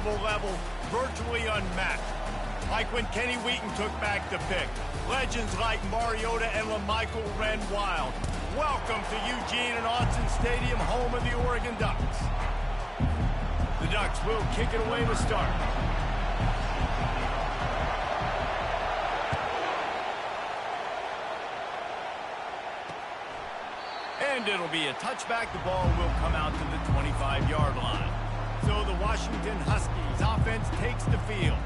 level virtually unmatched. Like when Kenny Wheaton took back the pick. Legends like Mariota and LaMichael ran wild. Welcome to Eugene and Autzen Stadium, home of the Oregon Ducks. The Ducks will kick it away to start. And it'll be a touchback. The ball will come out to the 25-yard line. So the Washington Huskies offense takes the field.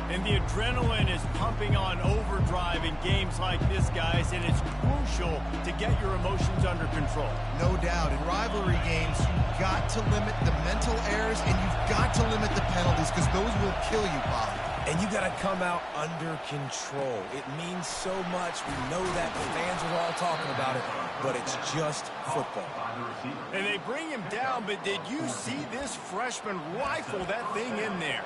And the adrenaline is pumping on overdrive in games like this, guys, and it's crucial to get your emotions under control. No doubt. In rivalry games, you've got to limit the mental errors, and you've got to limit the penalties, because those will kill you, Bob. And you got to come out under control. It means so much. We know that. The fans are all talking about it, but it's just football. And they bring him down, but did you see this freshman rifle that thing in there?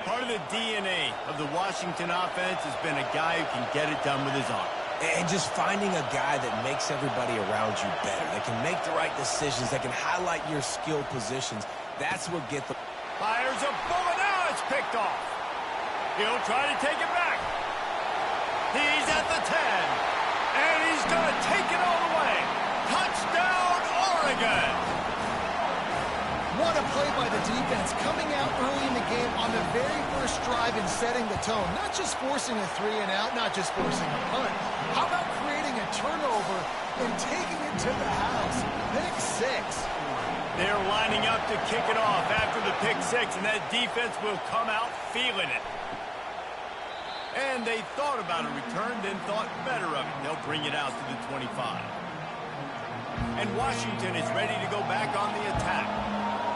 Part of the DNA of the Washington offense has been a guy who can get it done with his arm. And just finding a guy that makes everybody around you better, that can make the right decisions, that can highlight your skill positions. That's what gets the... Fires a bullet. Now it's picked off. He'll try to take it back. He's at the 10. And he's going to take it all the way. Touchdown, Oregon. What a play by the defense, coming out early in the game on the very first drive and setting the tone. Not just forcing a 3-and-out, not just forcing a punt. How about creating a turnover and taking it to the house? Pick 6. They're lining up to kick it off after the pick 6, and that defense will come out feeling it. And they thought about a return, then thought better of it. They'll bring it out to the 25. And Washington is ready to go back on the attack.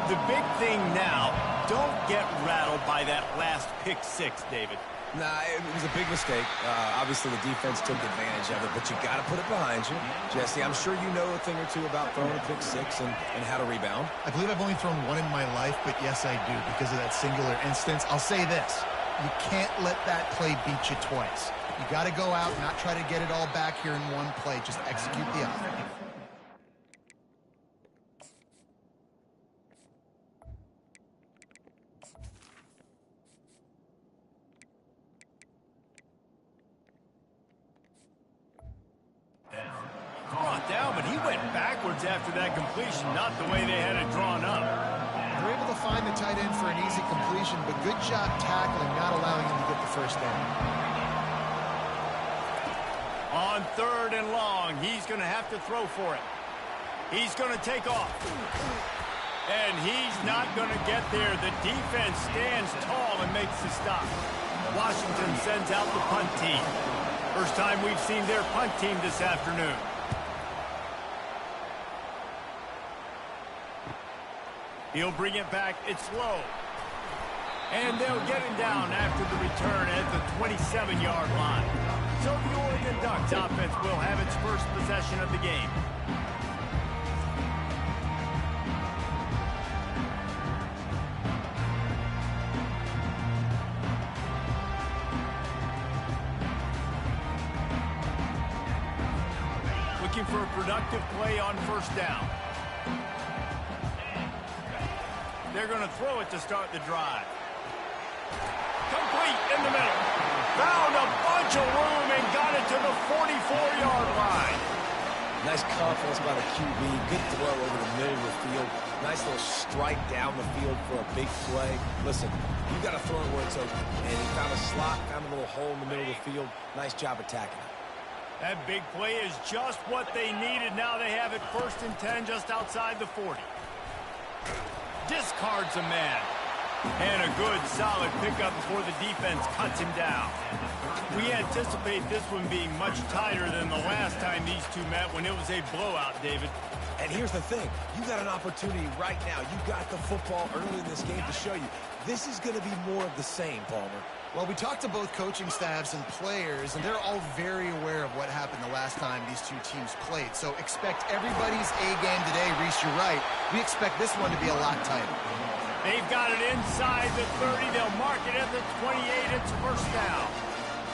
The big thing now, don't get rattled by that last pick 6, David. Nah, it was a big mistake. Obviously, the defense took advantage of it, but you got to put it behind you. Jesse, I'm sure you know a thing or two about throwing a pick 6 and how to rebound. I believe I've only thrown one in my life, but yes, I do, because of that singular instance. I'll say this. You can't let that play beat you twice. You got to go out, not try to get it all back here in one play. Just execute the offense. Brought down, but he went backwards after that completion, not the way they had it drawn up. They're able to find the tight end for an easy completion, but good job tackling, not allowing him to get the first down. On 3rd and long, he's going to have to throw for it. He's going to take off. And he's not going to get there. The defense stands tall and makes the stop. Washington sends out the punt team. First time we've seen their punt team this afternoon. He'll bring it back. It's low. And they'll get him down after the return at the 27-yard line. So the Oregon Ducks offense will have its first possession of the game. Looking for a productive play on first down. They're going to throw it to start the drive. Complete in the middle. Found a bunch of room and got it to the 44-yard line. Nice confidence by the QB. Good throw over the middle of the field. Nice little strike down the field for a big play. Listen, you got to throw it where it's open. And he found a slot, found a little hole in the middle of the field. Nice job attacking it. That big play is just what they needed. Now they have it 1st and 10 just outside the 40. Discards a man. And a good, solid pickup before the defense cuts him down. We anticipate this one being much tighter than the last time these two met when it was a blowout, David. And here's the thing. You got an opportunity right now. You got the football early in this game to show you. This is going to be more of the same, Palmer. Well, we talked to both coaching staffs and players, and they're all very aware of what happened the last time these two teams played. So expect everybody's A-game today. Reese, you're right. We expect this one to be a lot tighter. They've got it inside the 30. They'll mark it at the 28. It's first down.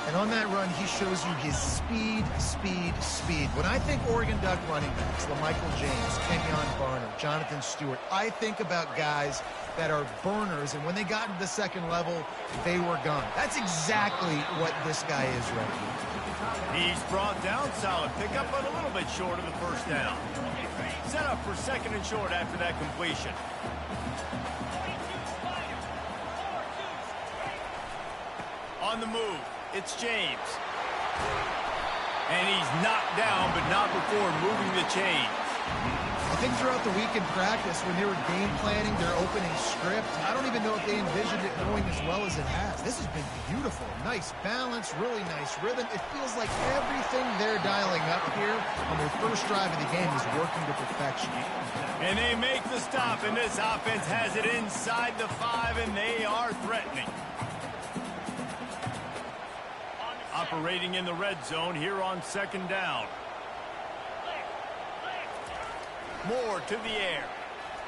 And on that run, he shows you his speed, speed, speed. When I think Oregon Duck running backs, LaMichael James, Kenyon Barner, Jonathan Stewart, I think about guys that are burners, and when they got into the second level, they were gone. That's exactly what this guy is right here. He's brought down, solid pickup, but a little bit short of the first down. Set up for second and short after that completion. On the move, it's James. And he's knocked down, but not before moving the chains. I think throughout the week in practice, when they were game planning their opening script, I don't even know if they envisioned it going as well as it has. This has been beautiful. Nice balance, really nice rhythm. It feels like everything they're dialing up here on their first drive of the game is working to perfection. And they make the stop, and this offense has it inside the 5, and they are threatening. Operating in the red zone here on second down. Moore to the air.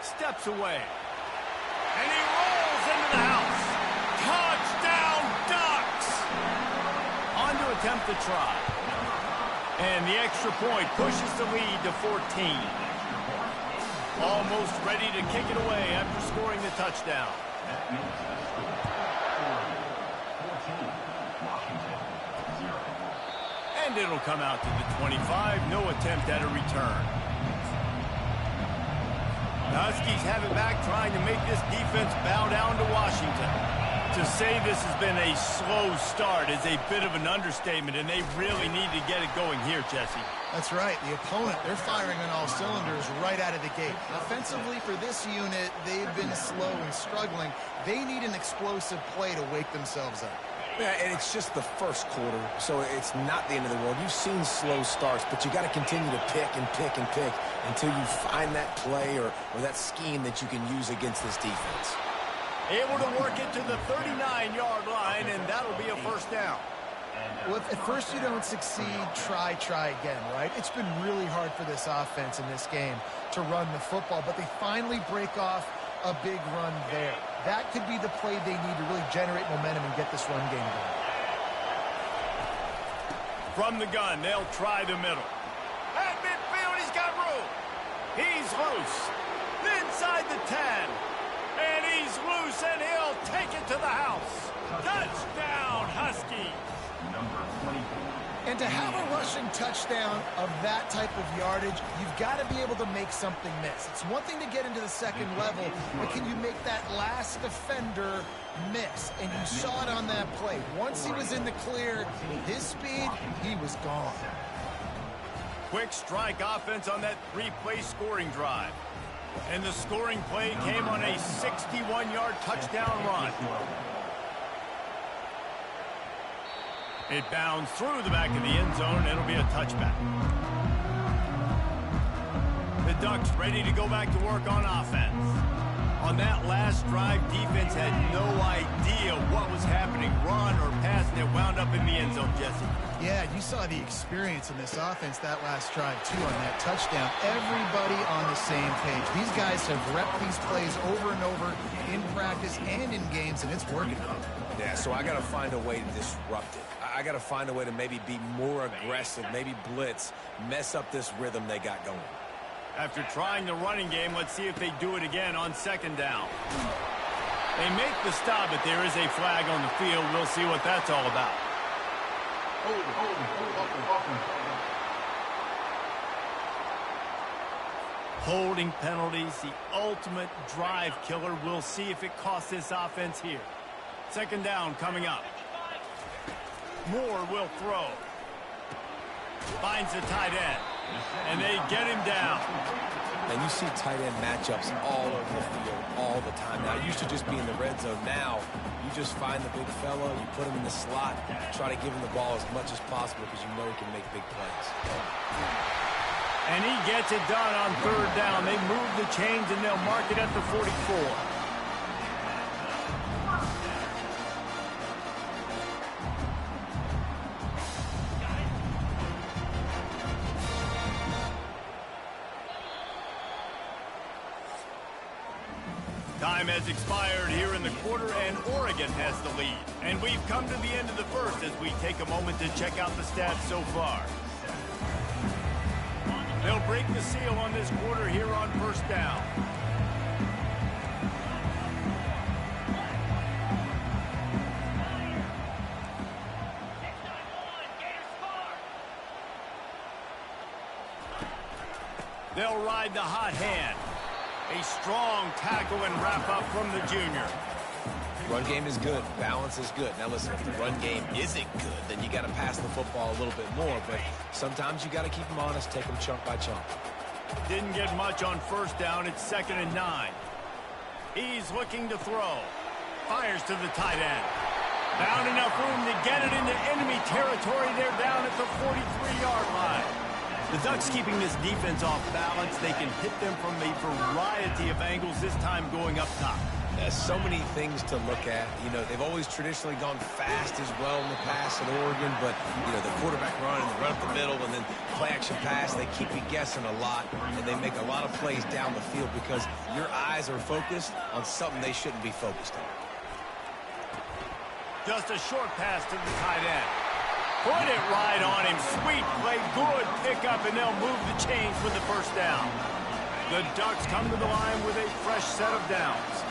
Steps away. And he rolls into the house. Touchdown, Ducks! On to attempt the try. And the extra point pushes the lead to 14. Almost ready to kick it away after scoring the touchdown. And it'll come out to the 25. No attempt at a return. The Huskies have it back, trying to make this defense bow down to Washington. To say this has been a slow start is a bit of an understatement, and they really need to get it going here, Jesse. That's right. The opponent, they're firing on all cylinders right out of the gate. Offensively, for this unit, they've been slow and struggling. They need an explosive play to wake themselves up. Yeah, and it's just the first quarter, so it's not the end of the world. You've seen slow starts, but you got to continue to pick and pick and pick until you find that play or that scheme that you can use against this defense. Able to work it to the 39-yard line, and that'll be a first down. Well, if at first you don't succeed, try again, right? It's been really hard for this offense in this game to run the football, but they finally break off a big run there. That could be the play they need to really generate momentum and get this run game going. From the gun, they'll try the middle. At midfield, he's got room. He's loose. Inside the 10. And he's loose, and he'll take it to the house. Touchdown, Huskies. And to have a rushing touchdown of that type of yardage, you've got to be able to make something miss. It's one thing to get into the second level, but can you make that last defender miss? And you saw it on that play. Once he was in the clear, his speed, he was gone. Quick strike offense on that 3-play scoring drive. And the scoring play came on a 61-yard touchdown run. It bounds through the back of the end zone, and it'll be a touchback. The Ducks ready to go back to work on offense. On that last drive, defense had no idea what was happening, run or pass, and it wound up in the end zone, Jesse. Yeah, you saw the experience in this offense that last drive, too, on that touchdown. Everybody on the same page. These guys have repped these plays over and over in practice and in games, and it's working. Yeah, so I got to find a way to disrupt it. I got to find a way to maybe be more aggressive, maybe blitz, mess up this rhythm they got going. After trying the running game, let's see if they do it again on second down. They make the stop, but there is a flag on the field. We'll see what that's all about. Holding penalties, the ultimate drive killer. We'll see if it costs this offense here. Second down coming up. Moore will throw. Finds the tight end. And they get him down. And you see tight end matchups all over the field all the time. Now, it used to just be in the red zone. Now, you just find the big fella, you put him in the slot, try to give him the ball as much as possible because you know he can make big plays. And he gets it done on third down. They move the chains, and they'll mark it at the 44. Time has expired here in the quarter, and Oregon has the lead. And we've come to the end of the first as we take a moment to check out the stats so far. They'll break the seal on this quarter here on first down. They'll ride the hot hand. A strong tackle and wrap up from the junior. Run game is good. Balance is good. Now listen, if the run game isn't good, then you got to pass the football a little bit more. But sometimes you got to keep them honest, take them chunk by chunk. Didn't get much on first down. It's 2nd and 9. He's looking to throw. Fires to the tight end. Found enough room to get it into enemy territory. They're down at the 43-yard line. The Ducks keeping this defense off balance. They can hit them from a variety of angles, this time going up top. There's so many things to look at. You know, they've always traditionally gone fast as well in the past at Oregon, but, you know, the quarterback run and the run up the middle and then play-action pass, they keep you guessing a lot, and they make a lot of plays down the field because your eyes are focused on something they shouldn't be focused on. Just a short pass to the tight end. Put it right on him. Sweet play. Good pickup, and they'll move the chains with the first down. The Ducks come to the line with a fresh set of downs.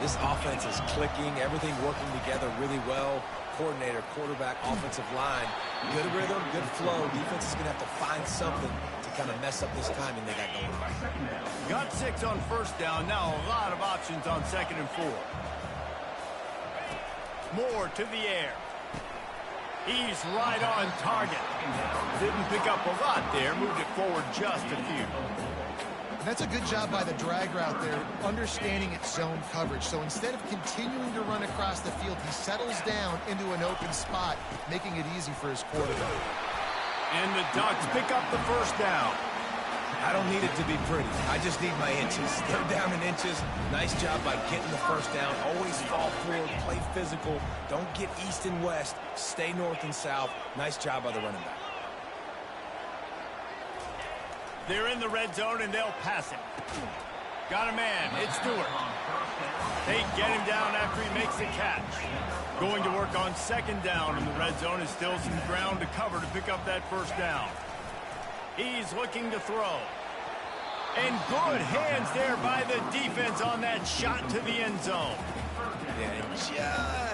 This offense is clicking. Everything working together really well. Coordinator, quarterback, offensive line. Good rhythm, good flow. Defense is going to have to find something to kind of mess up this timing they got going. Got 6 on first down. Now a lot of options on 2nd and 4. Moore to the air. He's right on target. Didn't pick up a lot there. Moved it forward just a few. And that's a good job by the drag route there, understanding its zone coverage. So instead of continuing to run across the field, he settles down into an open spot, making it easy for his quarterback. And the Ducks pick up the first down. I don't need it to be pretty. I just need my inches. They're down in inches. Nice job by getting the first down. Always fall forward, play physical. Don't get east and west. Stay north and south. Nice job by the running back. They're in the red zone, and they'll pass it. Got a man. It's Stewart. They get him down after he makes the catch. Going to work on 2nd down in the red zone. Is still some ground to cover to pick up that first down. He's looking to throw. And good hands there by the defense on that shot to the end zone. Yeah,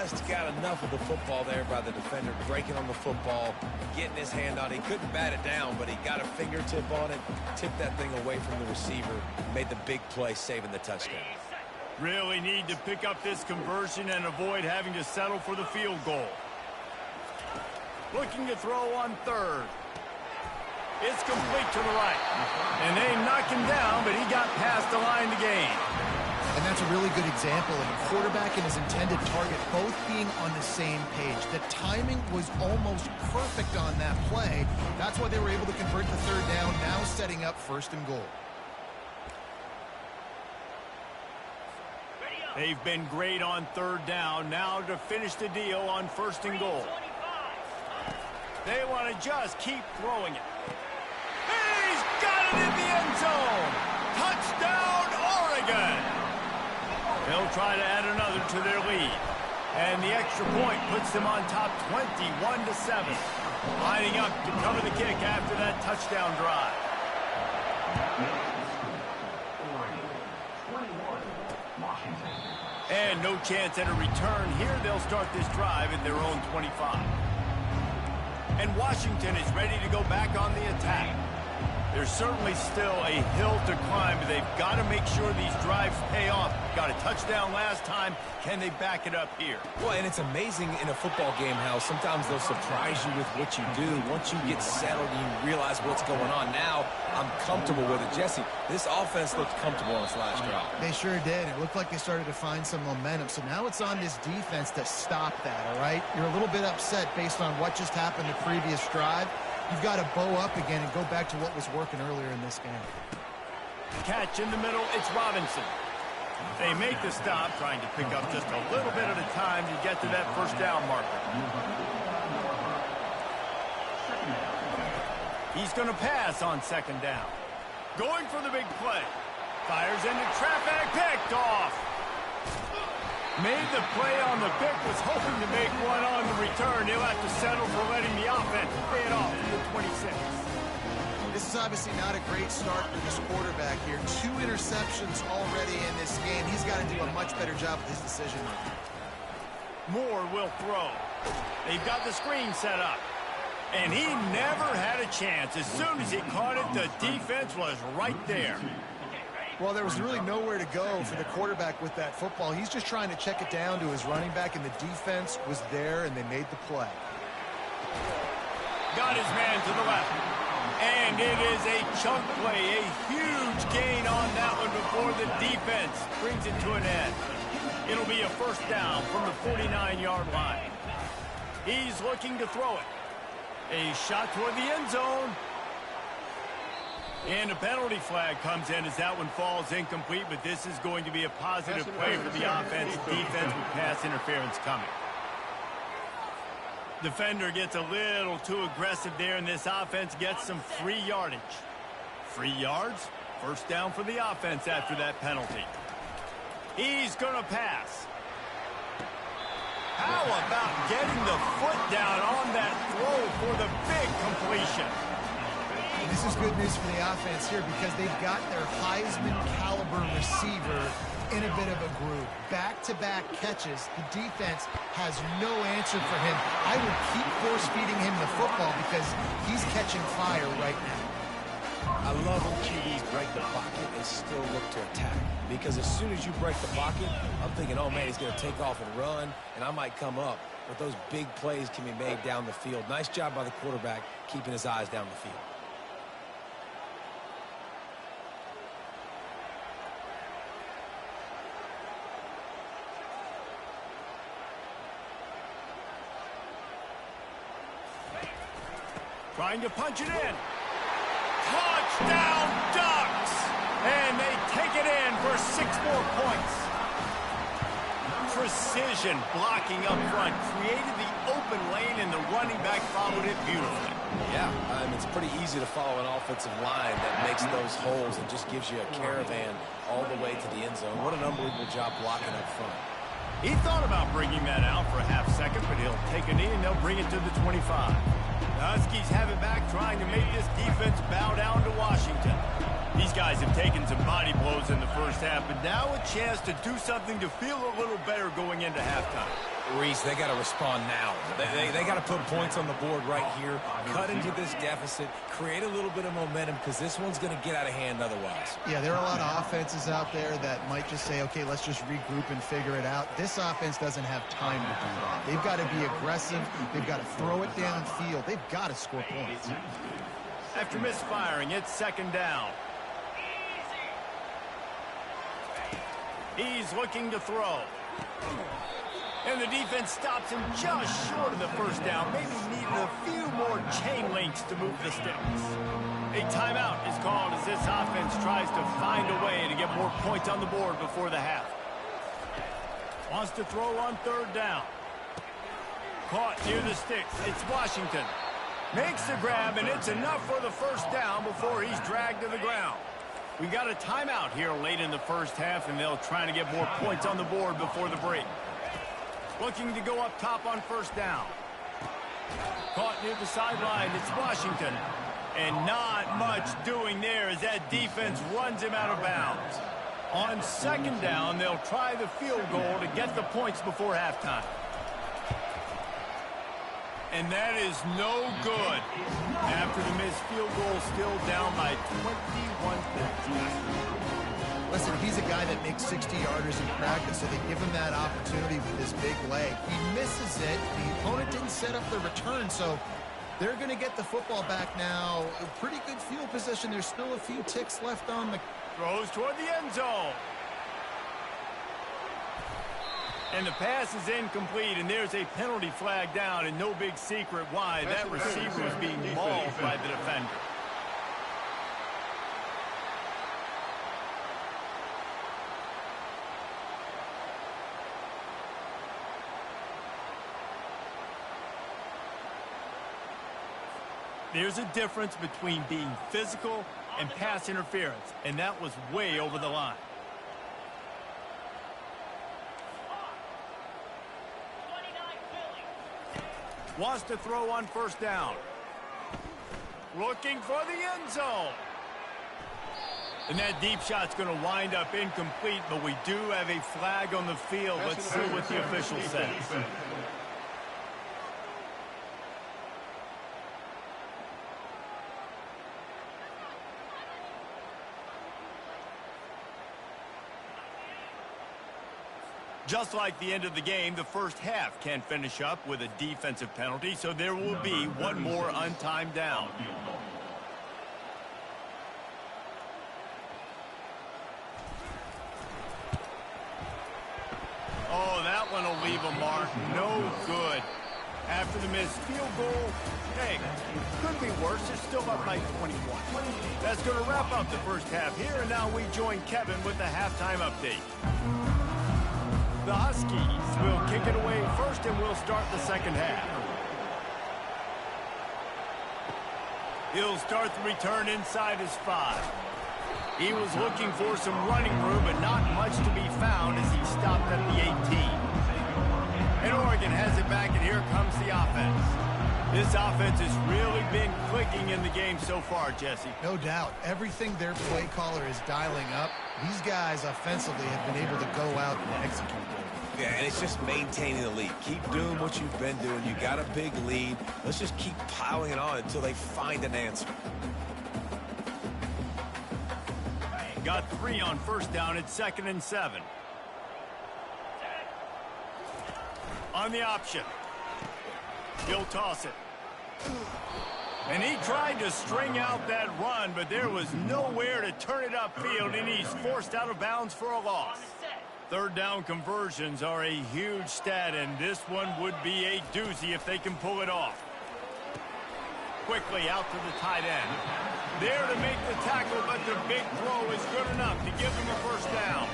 and just got enough of the football there by the defender, breaking on the football, getting his hand on it. He couldn't bat it down, but he got a fingertip on it, tipped that thing away from the receiver, made the big play, saving the touchdown. Really need to pick up this conversion and avoid having to settle for the field goal. Looking to throw on 3rd. It's complete to the right. And they knock him down, but he got past the line to gain. And that's a really good example of a quarterback and his intended target both being on the same page. The timing was almost perfect on that play. That's why they were able to convert the 3rd down, now setting up 1st and goal. They've been great on 3rd down. Now to finish the deal on 1st and goal. They want to just keep throwing it. He's got it in the end zone. Touchdown, Oregon. They'll try to add another to their lead. And the extra point puts them on top 21-7. Lining up to cover the kick after that touchdown drive. And no chance at a return here. They'll start this drive at their own 25. And Washington is ready to go back on the attack. There's certainly still a hill to climb, but they've got to make sure these drives pay off. Got a touchdown last time. Can they back it up here? Well, and it's amazing in a football game how sometimes they'll surprise you with what you do. Once you get settled and you realize what's going on, now I'm comfortable with it. Jesse, this offense looked comfortable on its last drive. They sure did. It looked like they started to find some momentum. So now it's on this defense to stop that, all right? You're a little bit upset based on what just happened the previous drive. You've got to bow up again and go back to what was working earlier in this game. Catch in the middle, it's Robinson. They make the stop, trying to pick up just a little bit at a time to get to that first down marker. He's going to pass on 2nd down. Going for the big play. Fires into traffic, picked off. Made the play on the pick, was hoping to make one on the return. He'll have to settle for letting the offense pay it off to the 26. This is obviously not a great start for this quarterback here. 2 interceptions already in this game. He's got to do a much better job with his decision-making. Moore will throw. They've got the screen set up. And he never had a chance. As soon as he caught it, the defense was right there. Well, there was really nowhere to go for the quarterback with that football. He's just trying to check it down to his running back, and the defense was there, and they made the play. Got his man to the left. And it is a chunk play, a huge gain on that one before the defense brings it to an end. It'll be a first down from the 49-yard line. He's looking to throw it. A shot toward the end zone. And a penalty flag comes in as that one falls incomplete, but this is going to be a positive play for the offense. Defense with pass interference coming. Defender gets a little too aggressive there, and this offense gets some free yardage. Free yards, first down for the offense after that penalty. He's going to pass. How about getting the foot down on that throw for the big completion? This is good news for the offense here because they've got their Heisman-caliber receiver in a bit of a groove. Back-to-back catches. The defense has no answer for him. I would keep force-feeding him the football because he's catching fire right now. I love when QBs break the pocket and still look to attack. Because as soon as you break the pocket, I'm thinking, oh, man, he's going to take off and run, and I might come up. But those big plays can be made down the field. Nice job by the quarterback keeping his eyes down the field. Trying to punch it in. Touchdown Ducks! And they take it in for 6 more points. Precision blocking up front created the open lane, and the running back followed it beautifully. Yeah, it's pretty easy to follow an offensive line that makes those holes and just gives you a caravan all the way to the end zone. What an unbelievable job blocking up front. He thought about bringing that out for a half second, but he'll take a knee and they'll bring it to the 25. The Huskies have it back, trying to make this defense bow down to Washington. These guys have taken some body blows in the first half, but now a chance to do something to feel a little better going into halftime. Reese, they got to respond now. They got to put points on the board right here, cut into this deficit, create a little bit of momentum, because this one's going to get out of hand otherwise. Yeah, there are a lot of offenses out there that might just say, okay, let's just regroup and figure it out. This offense doesn't have time to do that. They've got to be aggressive. They've got to throw it downfield. They've got to score points. After misfiring, it's second down. He's looking to throw. And the defense stops him just short of the first down. Maybe needed a few more chain links to move the sticks. A timeout is called as this offense tries to find a way to get more points on the board before the half. Wants to throw on third down. Caught near the sticks. It's Washington. Makes the grab, and it's enough for the first down before he's dragged to the ground. We got a timeout here late in the first half, and they'll try to get more points on the board before the break. Looking to go up top on first down. Caught near the sideline. It's Washington. And not much doing there as that defense runs him out of bounds. On second down, they'll try the field goal to get the points before halftime. And that is no good. After the missed field goal, still down by 21 points. Listen, he's a guy that makes 60-yarders in practice, so they give him that opportunity with this big leg. He misses it. The opponent didn't set up the return, so they're going to get the football back now. A pretty good field position. There's still a few ticks left on the... Throws toward the end zone. And the pass is incomplete, and there's a penalty flag down, and no big secret why. That receiver is being mauled by the defender. There's a difference between being physical and pass interference, and that was way over the line. Wants to throw on first down. Looking for the end zone. And that deep shot's going to wind up incomplete, but we do have a flag on the field. Let's see what the official says. Just like the end of the game, the first half can finish up with a defensive penalty, so there will be one more untimed down. Oh, that one will leave a mark. No good. After the missed field goal, hey, could be worse. They're still up by 21. That's going to wrap up the first half here, and now we join Kevin with the halftime update. The Huskies will kick it away first, and we'll start the second half. He'll start the return inside his 5. He was looking for some running room, but not much to be found as he stopped at the 18. And Oregon has it back, and here comes the offense. This offense has really been clicking in the game so far, Jesse. No doubt. Everything their play caller is dialing up, these guys offensively have been able to go out and execute. Yeah, and it's just maintaining the lead. Keep doing what you've been doing. You got a big lead. Let's just keep piling it on until they find an answer. Got 3 on first down at 2nd and 7. On the option. He'll toss it. And he tried to string out that run, but there was nowhere to turn it upfield, and he's forced out of bounds for a loss. Third down conversions are a huge stat, and this one would be a doozy if they can pull it off. Quickly out to the tight end. There to make the tackle, but the big throw is good enough to give them a first down.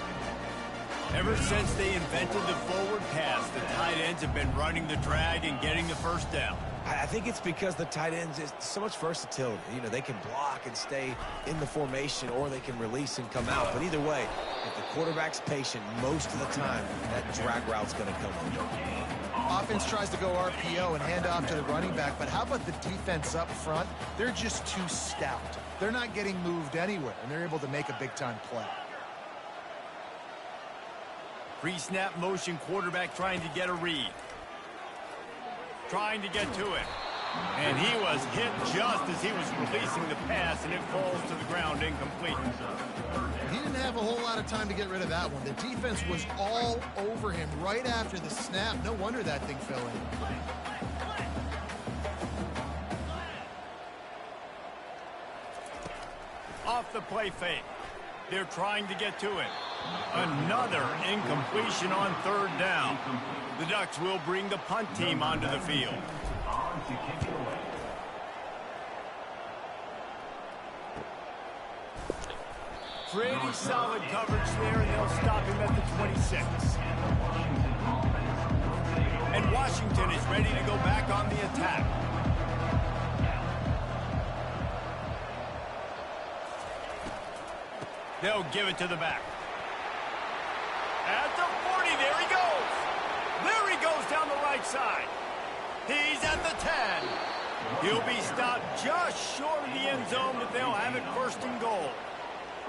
Ever since they invented the forward pass, the tight ends have been running the drag and getting the first down. I think it's because the tight ends is so much versatility. You know, they can block and stay in the formation, or they can release and come out. But either way, if the quarterback's patient, most of the time, that drag route's going to come. Offense tries to go RPO and hand off to the running back, but how about the defense up front? They're just too stout. They're not getting moved anywhere, and they're able to make a big-time play. Pre-snap motion quarterback trying to get a read. Trying to get to it. And he was hit just as he was releasing the pass, and it falls to the ground incomplete. He didn't have a whole lot of time to get rid of that one. The defense was all over him right after the snap. No wonder that thing fell in. Off the play fake. They're trying to get to it. Another incompletion on third down. The Ducks will bring the punt team onto the field. Pretty solid coverage there, and they'll stop him at the 26. And Washington is ready to go back on the attack. They'll give it to the back. At the 40, there he goes. There he goes down the right side. He's at the 10. He'll be stopped just short of the end zone, but they'll have it first and goal.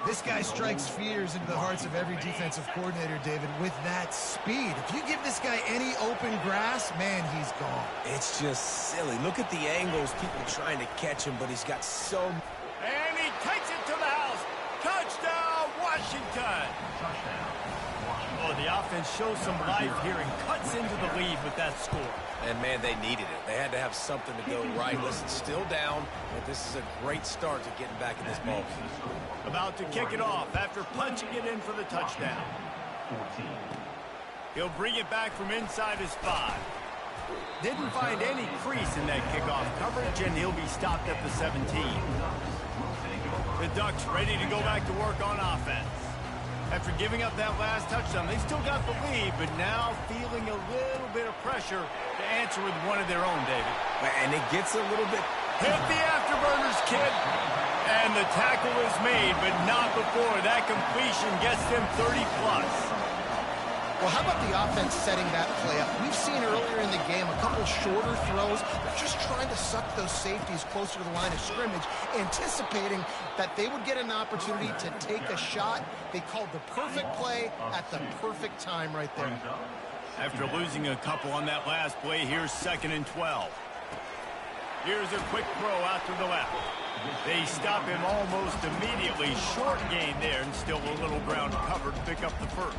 This guy strikes fears into the hearts of every defensive coordinator, David, with that speed. If you give this guy any open grass, man, he's gone. It's just silly. Look at the angles, people trying to catch him, but he's got so... And he takes it to the house. Touchdown, Washington. Oh, the offense shows some life here and cuts into the lead with that score. And, man, they needed it. They had to have something to go right. Listen, still down, but this is a great start to getting back in this ball game. About to kick it off after punching it in for the touchdown. He'll bring it back from inside his 5. Didn't find any crease in that kickoff coverage, and he'll be stopped at the 17. The Ducks ready to go back to work on offense. After giving up that last touchdown, they still got the lead, but now feeling a little bit of pressure to answer with one of their own, David. And it gets a little bit... Hit the afterburners, kid. And the tackle is made, but not before that completion gets them 30-plus. Well, how about the offense setting that play up? We've seen earlier in the game a couple couple shorter throws. They're just trying to suck those safeties closer to the line of scrimmage, anticipating that they would get an opportunity to take a shot. They called the perfect play at the perfect time right there. After losing a couple on that last play, here's 2nd and 12. Here's a quick throw out to the left. They stop him almost immediately. Short gain there, and still a little ground covered to pick up the first.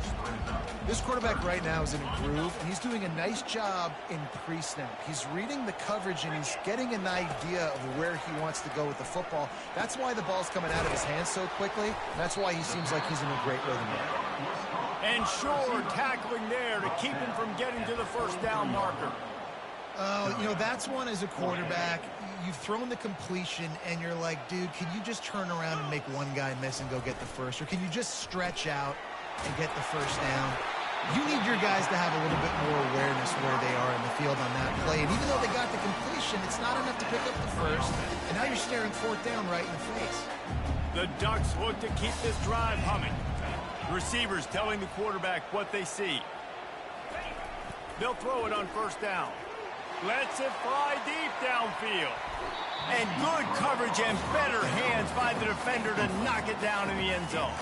This quarterback right now is in a groove, and he's doing a nice job in pre-snap. He's reading the coverage, and he's getting an idea of where he wants to go with the football. That's why the ball's coming out of his hands so quickly. That's why he seems like he's in a great rhythm now. And sure, tackling there to keep him from getting to the first down marker. You know, that's one as a quarterback. You've thrown the completion, and you're like, dude, can you just turn around and make one guy miss and go get the first? Or can you just stretch out and get the first down? You need your guys to have a little bit more awareness where they are in the field on that play. And even though they got the completion, it's not enough to pick up the first. And now you're staring 4th down right in the face. The Ducks look to keep this drive humming. Receivers telling the quarterback what they see. They'll throw it on 1st down. Lets it fly deep downfield. And good coverage and better hands by the defender to knock it down in the end zone.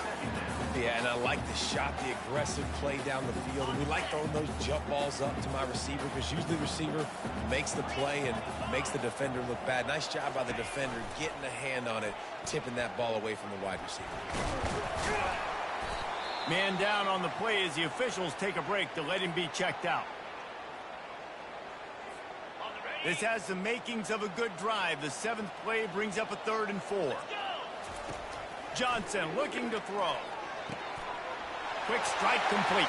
Yeah, and I like the shot, the aggressive play down the field. And we like throwing those jump balls up to my receiver because usually the receiver makes the play and makes the defender look bad. Nice job by the defender getting a hand on it, tipping that ball away from the wide receiver. Man down on the play as the officials take a break to let him be checked out. This has the makings of a good drive. The 7th play brings up a 3rd and 4. Johnson looking to throw. Quick strike complete.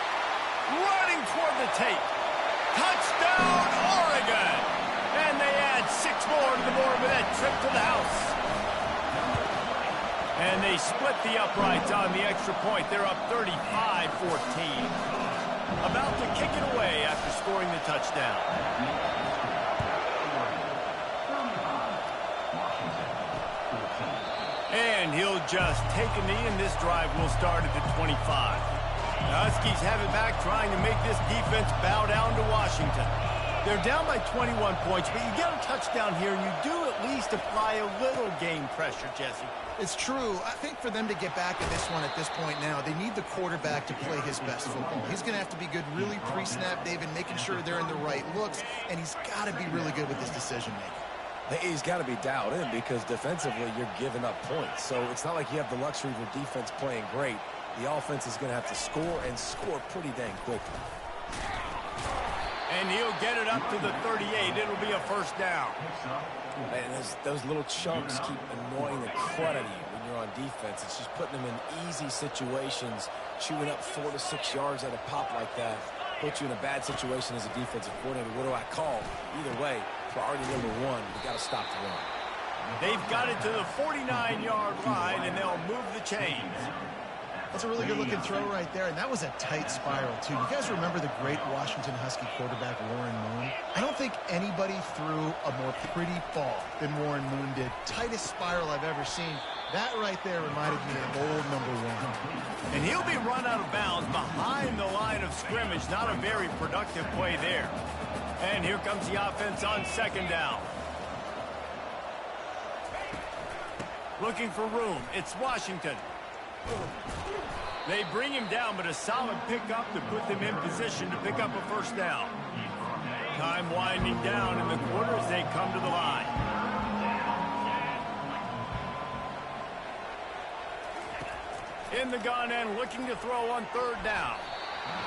Running toward the tape. Touchdown, Oregon! And they add 6 more to the board with that trip to the house. And they split the uprights on the extra point. They're up 35-14. About to kick it away after scoring the touchdown. And he'll just take a knee, and this drive will start at the 25. The Huskies have it back, trying to make this defense bow down to Washington. They're down by 21 points, but you get a touchdown here, and you do at least apply a little game pressure, Jesse. It's true. I think for them to get back in this one at this point now, they need the quarterback to play his best football. He's going to have to be good really pre-snap, David, making sure they're in the right looks, and he's got to be really good with his decision-making. He's got to be dialed in because defensively you're giving up points. So it's not like you have the luxury of your defense playing great. The offense is going to have to score and score pretty dang quickly. And he'll get it up to the 38. It'll be a 1st down. And those little chunks keep annoying the crud out of you when you're on defense. It's just putting them in easy situations, chewing up 4 to 6 yards at a pop like that. Put you in a bad situation as a defensive coordinator. What do I call? Either way, priority number 1, you got to stop the run. They've got it to the 49-yard line, and they'll move the chains. That's a really good-looking throw right there, and that was a tight spiral, too. You guys remember the great Washington Husky quarterback, Warren Moon? I don't think anybody threw a more pretty ball than Warren Moon did. Tightest spiral I've ever seen. That right there reminded me of old number 1. And he'll be run out of bounds behind the line of scrimmage. Not a very productive play there. And here comes the offense on 2nd down. Looking for room. It's Washington. They bring him down, but a solid pickup to put them in position to pick up a 1st down. Time winding down in the quarter as they come to the line. In the gun and looking to throw on 3rd down.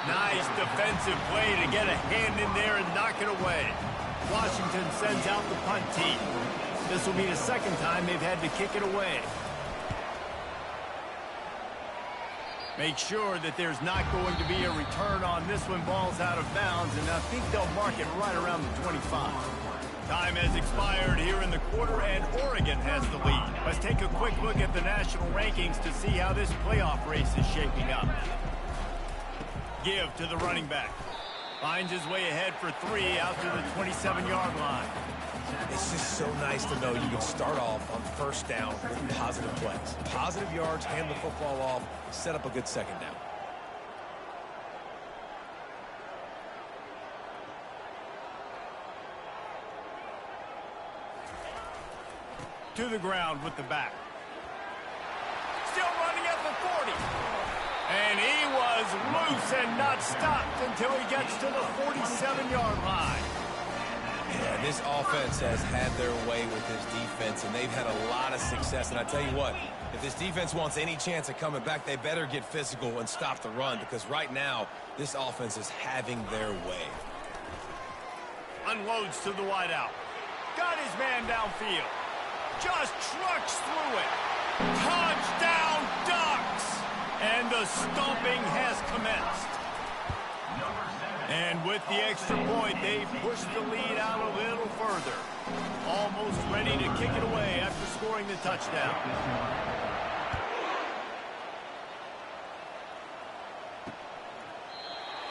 Nice defensive play to get a hand in there and knock it away. Washington sends out the punt team. This will be the 2nd time they've had to kick it away. Make sure that there's not going to be a return on this one. Ball's out of bounds, and I think they'll mark it right around the 25. Time has expired here in the quarter, and Oregon has the lead. Let's take a quick look at the national rankings to see how this playoff race is shaping up. Give to the running back. Finds his way ahead for 3 out to the 27-yard line. It's just so nice to know you can start off on 1st down with positive plays. Positive yards, hand the football off, set up a good 2nd down. to the ground with the back. Still running at the 40. And he was loose and not stopped until he gets to the 47-yard line. Yeah, this offense has had their way with this defense, and they've had a lot of success. And I tell you what, if this defense wants any chance of coming back, they better get physical and stop the run, because right now, this offense is having their way. Unloads to the wideout. Got his man downfield. Just trucks through it. Touchdown, Ducks! And the stomping has commenced. And with the extra point, they push the lead out a little further. Almost ready to kick it away after scoring the touchdown.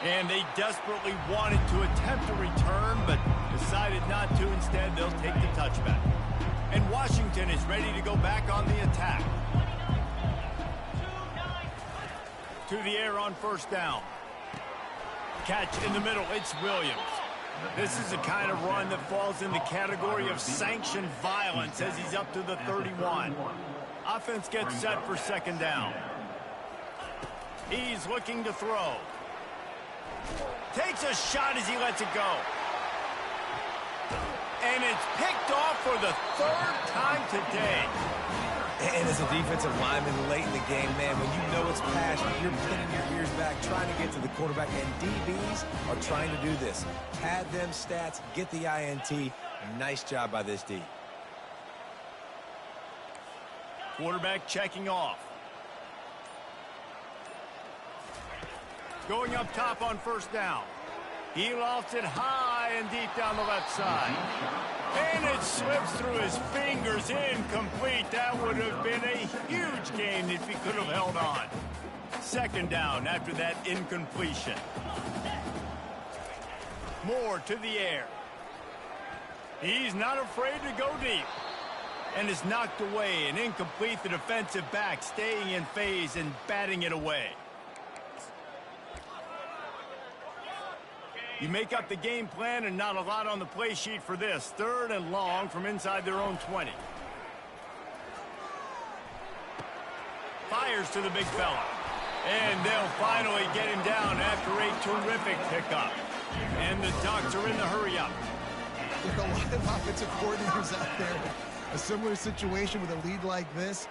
And they desperately wanted to attempt a return, but decided not to. Instead, they'll take the touchback. And Washington is ready to go back on the attack. To the air on first down. Catch in the middle, it's Williams. This is the kind of run that falls in the category of sanctioned violence as he's up to the 31. Offense gets set for second down. He's looking to throw. Takes a shot as he lets it go. And it's picked off for the third time today. And as a defensive lineman late in the game, man, when you know it's past, you're pinning your ears back, trying to get to the quarterback, and DBs are trying to do this. Pad them stats, get the INT. Nice job by this D. Quarterback checking off. Going up top on first down. He lofts it high and deep down the left side. And it slips through his fingers, incomplete. That would have been a huge gain if he could have held on. Second down after that incompletion. Moore to the air. He's not afraid to go deep. And is knocked away and incomplete. The defensive back staying in phase and batting it away. You make up the game plan and not a lot on the play sheet for this. Third and long from inside their own 20. Fires to the big fella. And they'll finally get him down after a terrific pickup. And the Ducks are in the hurry-up. With a lot of offensive coordinators out there, a similar situation with a lead like this,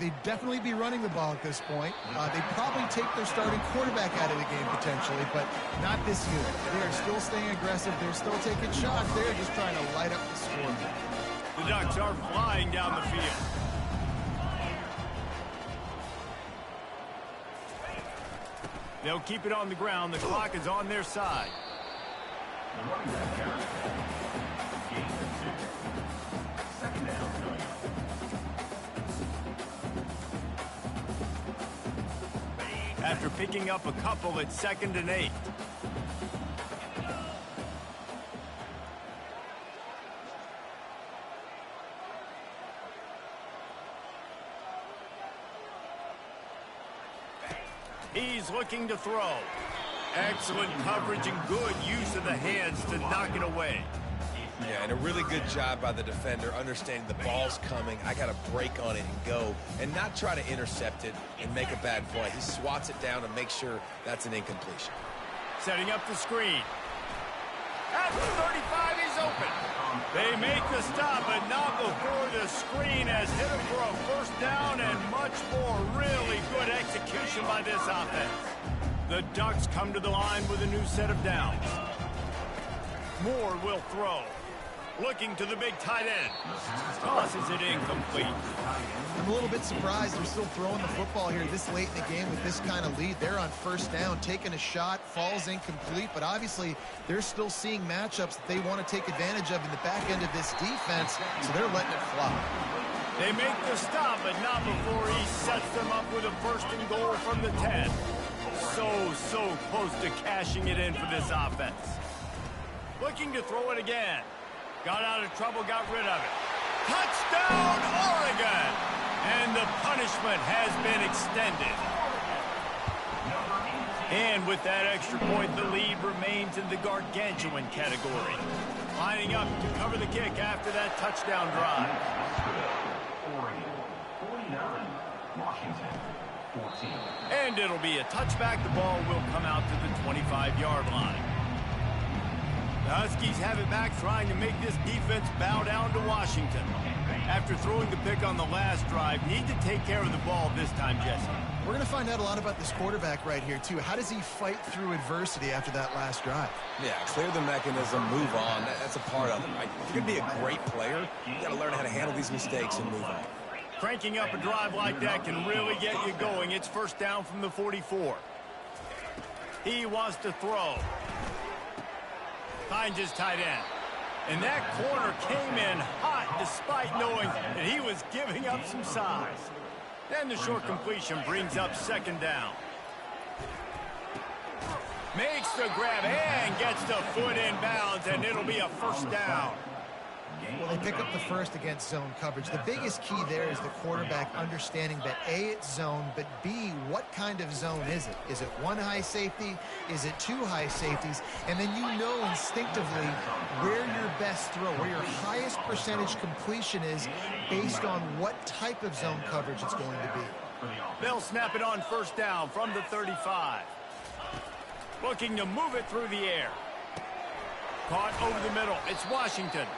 they'd definitely be running the ball at this point. They'd probably take their starting quarterback out of the game potentially, but not this unit. They are still staying aggressive. They're still taking shots. They're just trying to light up the score. The Ducks are flying down the field. They'll keep it on the ground. The clock is on their side. After picking up a couple, it's 2nd and 8. He's looking to throw. Excellent coverage and good use of the hands to knock it away. Yeah, and a really good job by the defender, understanding the ball's coming. I got to break on it and go, and not try to intercept it and make a bad play. He swats it down and makes sure that's an incompletion. Setting up the screen. At the 35, he's open. They make the stop, but not before the screen has hit him for a first down and much more. Really good execution by this offense. The Ducks come to the line with a new set of downs. Moore will throw. Looking to the big tight end. Tosses it incomplete. I'm a little bit surprised they're still throwing the football here this late in the game with this kind of lead. They're on first down, taking a shot, falls incomplete, but obviously they're still seeing matchups that they want to take advantage of in the back end of this defense, so they're letting it fly. They make the stop, but not before he sets them up with a first and goal from the 10. So close to cashing it in for this offense. Looking to throw it again. Got out of trouble, got rid of it. Touchdown, Oregon! And the punishment has been extended. And with that extra point, the lead remains in the gargantuan category. Lining up to cover the kick after that touchdown drive. And it'll be a touchback. The ball will come out to the 25-yard line. The Huskies have it back, trying to make this defense bow down to Washington. After throwing the pick on the last drive, need to take care of the ball this time, Jesse. We're going to find out a lot about this quarterback right here, too. How does he fight through adversity after that last drive? Yeah, clear the mechanism, move on. That's a part of it, right? If you're going to be a great player, you got to learn how to handle these mistakes and move on. Cranking up a drive like that can really get you going. It's first down from the 44. He wants to throw. Finds his tight end. And that corner came in hot despite knowing that he was giving up some size. Then the short completion brings up second down. Makes the grab and gets the foot in bounds, and it'll be a first down. Well, they pick up the first against zone coverage. The biggest key there is the quarterback understanding that A, it's zone, but B, what kind of zone is it? Is it one high safety? Is it two high safeties? And then you know instinctively where your best throw, where your highest percentage completion is based on what type of zone coverage it's going to be. They'll snap it on first down from the 35. Looking to move it through the air. Caught over the middle. It's Washington.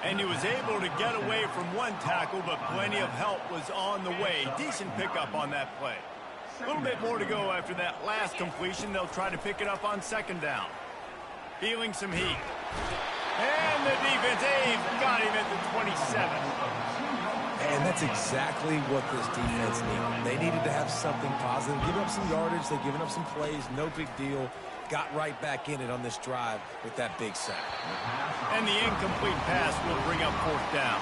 And he was able to get away from one tackle, but plenty of help was on the way. Decent pickup on that play. A little bit more to go after that last completion. They'll try to pick it up on second down. Feeling some heat. And the defense, got him at the 27. And that's exactly what this defense needed. They needed to have something positive. Give up some yardage. They've given up some plays. No big deal. Got right back in it on this drive with that big sack. And the incomplete pass will bring up fourth down.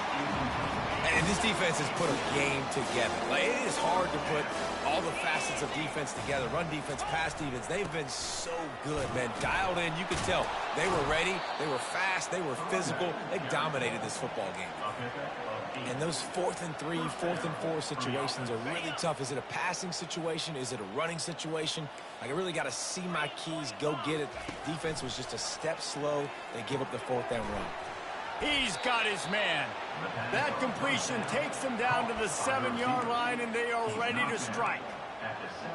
And this defense has put a game together. Like, it is hard to put all the facets of defense together. Run defense, pass defense. They've been so good, man. Dialed in. You could tell they were ready. They were fast. They were physical. They dominated this football game. And those 4th and 3, 4th and 4 situations are really tough. Is it a passing situation? Is it a running situation? Like, I really got to see my keys, go get it. Defense was just a step slow. They give up the 4th down run. He's got his man. That completion takes them down to the 7-yard line, and they are ready to strike.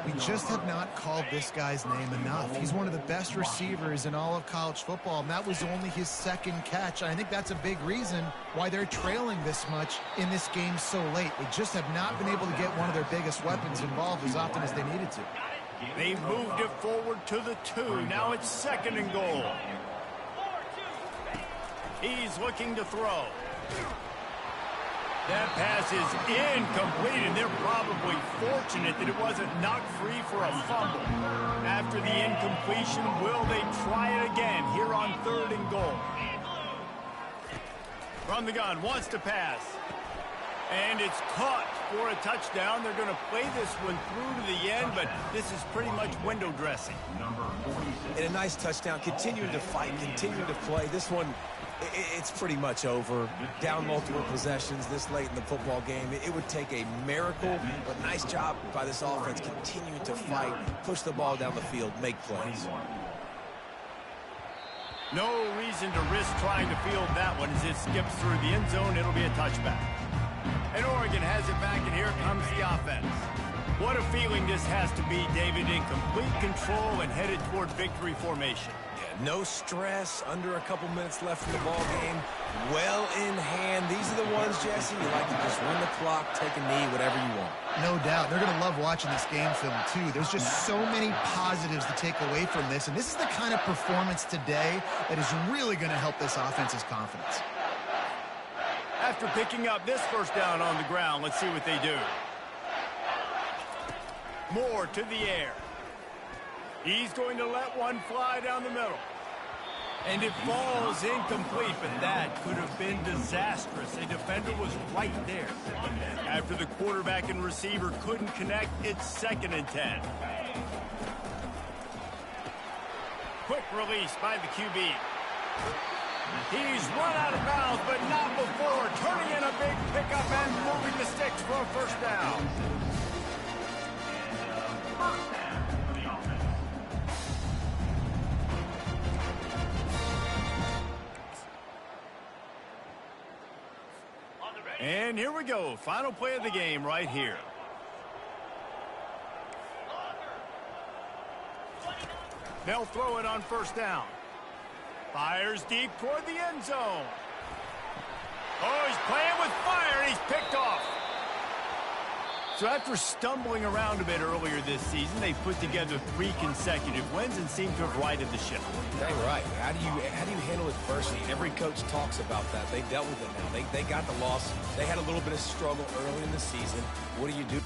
We just have not called this guy's name enough. He's one of the best receivers in all of college football, and that was only his second catch. I think that's a big reason why they're trailing this much in this game so late. They just have not been able to get one of their biggest weapons involved as often as they needed to. They moved it forward to the 2. Now it's second and goal. He's looking to throw. That pass is incomplete, and they're probably fortunate that it wasn't knocked free for a fumble. After the incompletion, will they try it again here on 3rd and goal? From the gun, wants to pass. And it's caught for a touchdown. They're going to play this one through to the end, but this is pretty much window dressing. And a nice touchdown, continuing to fight, continuing to play. This one, it's pretty much over. Down multiple possessions this late in the football game. It would take a miracle, but nice job by this offense continuing to fight, push the ball down the field, make plays. No reason to risk trying to field that one as it skips through the end zone. It'll be a touchback. And Oregon has it back, and here comes the offense. What a feeling this has to be, David, in complete control and headed toward victory formation. Yeah, no stress, under a couple minutes left in the ball game. Well in hand. These are the ones, Jesse, you like to just run the clock, take a knee, whatever you want. No doubt. They're going to love watching this game film, too. There's just so many positives to take away from this, and this is the kind of performance today that is really going to help this offense's confidence. After picking up this first down on the ground, let's see what they do. Moore to the air. He's going to let one fly down the middle. And it falls incomplete, but that could have been disastrous. A defender was right there. After the quarterback and receiver couldn't connect, it's 2nd and 10. Quick release by the QB. He's run out of bounds, but not before turning in a big pickup and moving the sticks for a first down. And here we go. Final play of the game right here. They'll throw it on first down. Fires deep toward the end zone. Oh, he's playing with fire, and he's picked off. So after stumbling around a bit earlier this season, they put together 3 consecutive wins and seem to have righted the ship. Dang right. How do you handle adversity? Every coach talks about that. They dealt with it now. They got the loss. They had a little bit of struggle early in the season. What do you do?